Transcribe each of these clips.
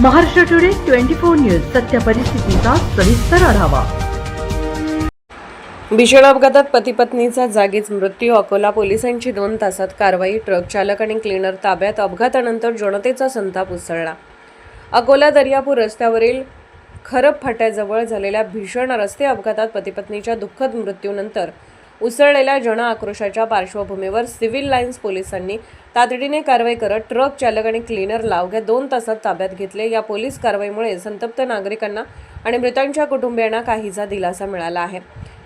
Maharashtra today 24 news सत्य परिस्थितीचा सविस्तर आढावा। भीषण अपघातात पती पत्नीचा जागीच मृत्यू। अकोला पोलिसांची 2 तासात कारवाई। ट्रक चालक आणि क्लीनर ताब्यात। अपघातानंतर जनतेचा संताप उसळला। अकोला दर्यापूर रस्त्यावरील खरब फाट्याजवळ झालेल्या भीषण रस्ते अपघातात पती पत्नीच्या दुःखद मृत्यूनंतर उसळलेल्या जन आक्रोशाच्या पार्श्वभूमीवर सिव्हिल लाईन्स पोलिसांनी तातडीने कारवाई करत ट्रक चालक आणि क्लीनरला अवघ्या 2 तासात ताब्यात घेतले। या पोलीस कारवाईमुळे संतप्त नागरिकांना आणि मृतांच्या कुटुंबियांना काहीसा दिलासा मिळाला आहे।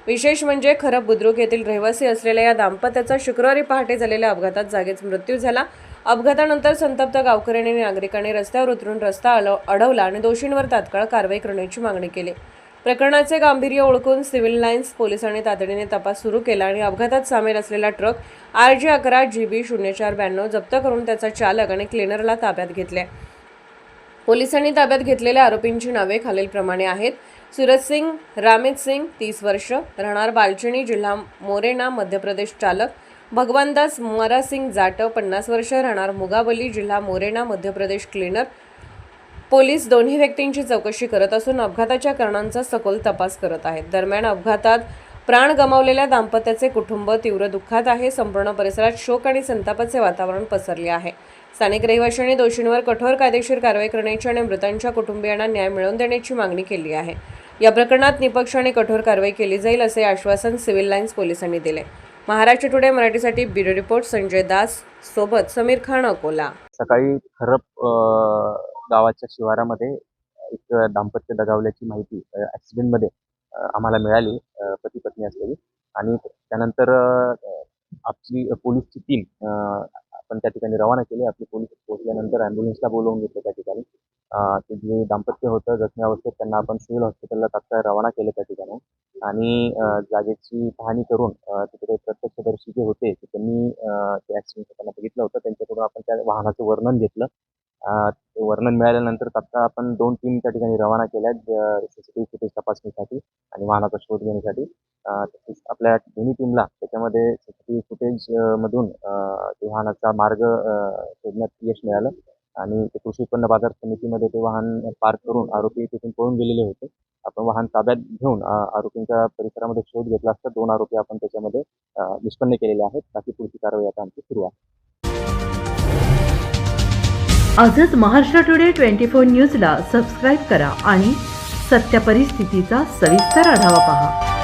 विशेष म्हणजे खरब बुद्रुक येथील रहिवासी असलेल्या या दाम्पत्याचा शुक्रवारी पहाटे झालेल्या अपघातात जागीच मृत्यू झाला। अपघातानंतर संतप्त गावकऱ्यांनी आणि नागरिकांनी रस्त्यावर उतरून रस्ता अडवला आणि दोषींवर तात्काळ कारवाई करण्याची मागणी केली। प्रकरणाचे गांभीर्य ओळखून सिव्हिल लाईन्स पोलिसांनी तातडीने तपास सुरू केला आणि अपघातात सामील असलेला ट्रक RG 11 GB 0492 जप्त करून त्याचा चालक आणि क्लीनरला ताब्यात घेतले। पोलिसांनी ताब्यात घेतलेल्या आरोपींची नावे खालीलप्रमाणे आहेत: सूरज सिंग रामित सिंग 30 वर्ष, राहणार बालचिणी, जिल्हा मोरेना, मध्य प्रदेश, चालक; भगवानदास मरासिंग जाटव 50 वर्ष, राहणार मुगाबली, जिल्हा मोरेना, मध्य प्रदेश, क्लीनर। पोलीस दोन्ही व्यक्तींची चौकशी करत असून अपघाताच्या कारणांचा सखोल तपास करत आहेत। दरम्यान अपघातात प्राण गमावलेल्या दाम्पत्याचे कुटुंब तीव्र दुःखात आहे। संपूर्ण परिसरात शोक आणि संतापाचे वातावरण पसरले आहे। स्थानिक रहिवाशांनी दोषींवर कठोर कायदेशीर कारवाई करण्याची आणि मृतांच्या कुटुंबियांना न्याय मिळवून देण्याची मागणी केली आहे। या प्रकरणात निपक्ष आणि कठोर कारवाई केली जाईल असे आश्वासन सिव्हिल लाईन्स पोलिसांनी दिले। महाराष्ट्र टुडे मराठीसाठी ब्युरो रिपोर्ट संजय दास सोबत समीर खान, अकोला। सकाळी खरब गावाच्या शिवारामध्ये एक दाम्पत्य दगावल्याची माहिती ॲक्सिडेंटमध्ये आम्हाला मिळाली, पती पत्नी असलेली। आणि त्यानंतर आपली पोलीसची टीम आपण त्या ठिकाणी रवाना केली। आपली पोलीस पोहोचल्यानंतर ॲम्ब्युलन्सला बोलवून घेतलं त्या ठिकाणी। ते जे दाम्पत्य होतं जखमी अवस्थेत त्यांना आपण सिव्हिल हॉस्पिटलला तात्काळ रवाना केलं त्या ठिकाणी। आणि जागेची पाहणी करून तिकडे प्रत्यक्षदर्शी जे होते त्यांनी ते ॲक्सिडेंट होताना बघितलं होतं, त्यांच्याकडून आपण त्या वाहनाचं वर्णन घेतलं। वर्णन मिळाल्यानंतर तात्काळ आपण 2 टीम त्या ठिकाणी रवाना केल्या CCTV फुटेज तपासणीसाठी आणि वाहनाचा शोध घेण्यासाठी। आपल्या दोन्ही टीमला त्याच्यामध्ये CCTV फुटेज मधून वाहनाचा मार्ग शोधण्यात यश मिळालं आणि ते कृषी उत्पन्न बाजार समितीमध्ये ते वाहन पार्क करून आरोपी तिथून पळून गेलेले होते। आपण वाहन ताब्यात घेऊन आरोपींच्या परिसरामध्ये शोध घेतला असता 2 आरोपी आपण त्याच्यामध्ये निष्पन्न केलेले आहेत। बाकी पुढची कारवाई आता आमची सुरू आहे। आजच महाराष्ट्र टुडे 24 न्यूजला सबस्क्राईब करा आणि सत्य परिस्थितीचा सविस्तर आढावा पहा।